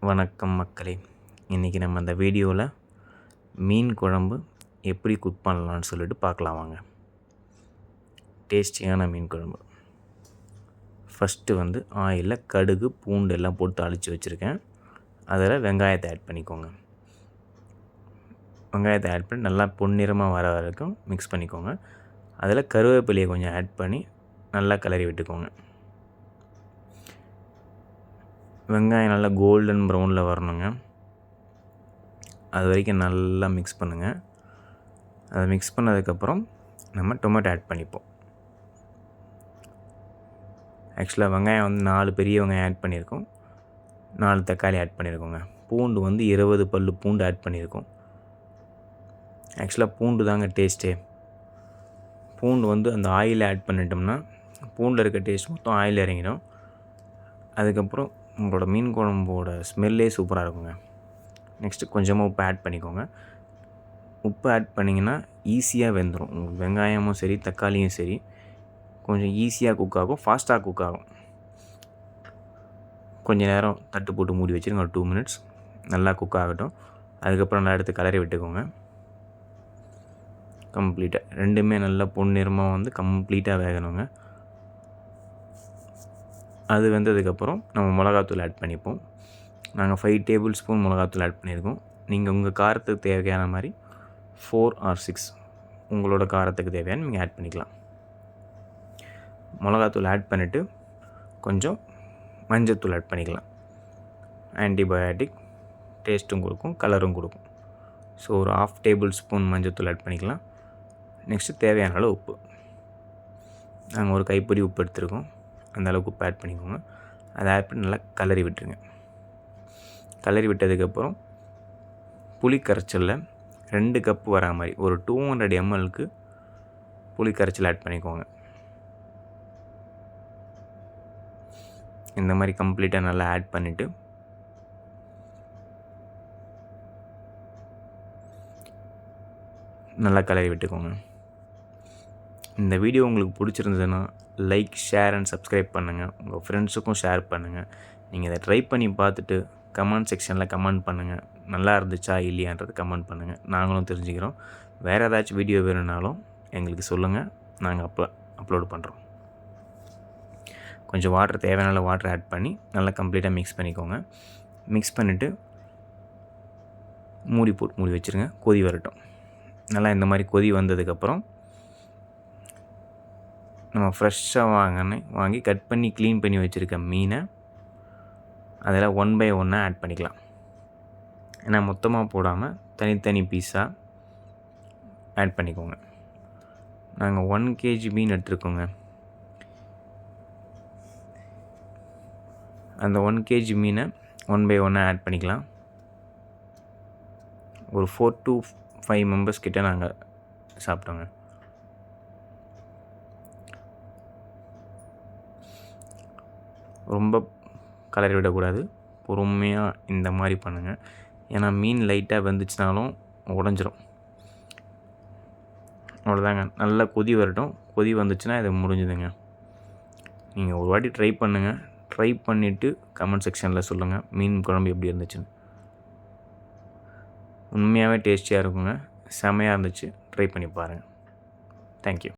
வணக்கம் மக்களே. இன்றைக்கி நம்ம இந்த வீடியோவில் மீன் குழம்பு எப்படி குக் பண்ணலான்னு சொல்லிட்டு பார்க்கலாம் வாங்க. டேஸ்டியான மீன் குழம்பு. ஃபஸ்ட்டு ஆயிலில் கடுகு பூண்டு எல்லாம் போட்டு அழித்து வச்சுருக்கேன். அதில் வெங்காயத்தை ஆட் பண்ணிக்கோங்க. வெங்காயத்தை ஆட் பண்ணி நல்லா பொன்னிறமாக வர வரைக்கும் மிக்ஸ் பண்ணிக்கோங்க. அதில் கருவேப்பிலையை கொஞ்சம் ஆட் பண்ணி நல்லா கிளறி விட்டுக்கோங்க. வெங்காயம் நல்லா கோல்டன் ப்ரௌனில் வரணுங்க. அது வரைக்கும் நல்லா மிக்ஸ் பண்ணுங்கள். அதை மிக்ஸ் பண்ணதுக்கப்புறம் நம்ம டொமேட்டோ ஆட் பண்ணிப்போம். ஆக்சுவலாக வெங்காயம் 4 பெரிய வெங்காயம் ஆட் பண்ணியிருக்கோம், 4 தக்காளி ஆட் பண்ணியிருக்கோங்க. பூண்டு 20 பல் பூண்டு ஆட் பண்ணியிருக்கோம். ஆக்சுவலாக பூண்டு தாங்க டேஸ்ட்டே. பூண்டு அந்த ஆயில் ஆட் பண்ணிட்டோம்னா பூண்டில் இருக்க டேஸ்ட் மொத்தம் ஆயில் இறங்கிடும். அதுக்கப்புறம் உங்களோட மீன் குழம்போட ஸ்மெல்லே சூப்பராக இருக்குங்க. நெக்ஸ்ட்டு கொஞ்சமாக உப்பு ஆட் பண்ணிக்கோங்க. உப்பு ஆட் பண்ணிங்கன்னா ஈஸியாக வெந்துடும். உங்களுக்கு வெங்காயமும் சரி தக்காளியும் சரி கொஞ்சம் ஈஸியாக குக் ஆகும், ஃபாஸ்ட்டாக குக் ஆகும். கொஞ்சம் நேரம் தட்டு போட்டு மூடி வச்சுருங்க, ஒரு 2 மினிட்ஸ் நல்லா குக் ஆகட்டும். அதுக்கப்புறம் நல்லா எடுத்து கிளறி விட்டுக்கோங்க. கம்ப்ளீட்டாக ரெண்டுமே நல்லா பொன்னிறமாக கம்ப்ளீட்டாக வேகணுங்க. அது வெந்ததுக்கப்புறம் நம்ம மிளகாத்தூள் ஆட் பண்ணிப்போம். நாங்கள் 5 டேபிள் ஸ்பூன் மிளகாத்தூள் ஆட் பண்ணியிருக்கோம். நீங்கள் உங்கள் காரத்துக்கு தேவையான மாதிரி 4 ஆர் 6 உங்களோட காரத்துக்கு தேவையான நீங்கள் ஆட் பண்ணிக்கலாம். மிளகாத்தூள் ஆட் பண்ணிவிட்டு கொஞ்சம் மஞ்சத்தூள் ஆட் பண்ணிக்கலாம். ஆன்டிபயோட்டிக் டேஸ்ட்டும் கொடுக்கும், கலரும் கொடுக்கும். ஸோ ஒரு 1/2 டேபிள் ஸ்பூன் மஞ்சத்தூள் ஆட் பண்ணிக்கலாம். நெக்ஸ்ட்டு தேவையான அளவு உப்பு. நாங்கள் ஒரு கைப்பிடி உப்பு எடுத்துருக்கோம், அந்தளவுக்கு உப்பு ஆட் பண்ணிக்கோங்க. அதை ஆட் பண்ணி நல்லா கிளறி விட்டுருங்க. கிளறி விட்டதுக்கப்புறம் புளி கரைச்சலில் 2 கப்பு வரா மாதிரி ஒரு 200 mlக்கு புளி கரைச்சல் ஆட் பண்ணிக்கோங்க. இந்த மாதிரி கம்ப்ளீட்டாக நல்லா ஆட் பண்ணிவிட்டு நல்லா கிளறி விட்டுக்கோங்க. இந்த வீடியோ உங்களுக்கு பிடிச்சிருந்ததுன்னா லைக், ஷேர் அண்ட் சப்ஸ்கிரைப் பண்ணுங்கள். உங்கள் ஃப்ரெண்ட்ஸுக்கும் ஷேர் பண்ணுங்கள். நீங்கள் இதை ட்ரை பண்ணி பார்த்துட்டு கமெண்ட் செக்ஷனில் கமெண்ட் பண்ணுங்கள். நல்லா இருந்துச்சா இல்லையான்றது கமெண்ட் பண்ணுங்கள், நாங்களும் தெரிஞ்சுக்கிறோம். வேறு ஏதாச்சும் வீடியோ வேணும்னாலும் எங்களுக்கு சொல்லுங்கள், நாங்கள் அப்லோடு பண்ணுறோம். கொஞ்சம் வாட்டர், தேவையான வாட்டர் ஆட் பண்ணி நல்லா கம்ப்ளீட்டாக மிக்ஸ் பண்ணிக்கோங்க. மிக்ஸ் பண்ணிவிட்டு மூடி வச்சுருங்க, கொதி வரட்டும். நல்லா இந்த மாதிரி கொதி வந்ததுக்கப்புறம் நம்ம ஃப்ரெஷ்ஷாக வாங்கி கட் பண்ணி க்ளீன் பண்ணி வச்சுருக்க மீனை அதில் 1 பை 1 ஆட் பண்ணிக்கலாம். ஏன்னா மொத்தமாக போடாமல் தனித்தனி பீஸாக ஆட் பண்ணிக்கோங்க. நாங்கள் 1 kg மீன் எடுத்துருக்கோங்க. அந்த 1 kg மீனை 1 பை 1 ஆட் பண்ணிக்கலாம். ஒரு 4 to 5 மெம்பர்ஸ் கிட்ட நாங்கள் சாப்பிட்டோங்க. ரொம்ப கலரி விடக்கூடாது, பொறுமையாக இந்த மாதிரி பண்ணுங்கள். ஏன்னா மீன் லைட்டாக வெந்துச்சுனாலும் உடஞ்சிரும். அவ்வளோதாங்க. நல்லா கொதி வரட்டும். கொதி வந்துச்சுன்னா இது முடிஞ்சுதுங்க. நீங்கள் ஒரு வாட்டி ட்ரை பண்ணுங்கள். ட்ரை பண்ணிவிட்டு கமெண்ட் செக்ஷனில் சொல்லுங்கள் மீன் குழம்பு எப்படி இருந்துச்சுன்னு. உண்மையாகவே டேஸ்டியாக இருக்குங்க. செமையாக இருந்துச்சு. ட்ரை பண்ணி பாருங்கள். தேங்க்யூ.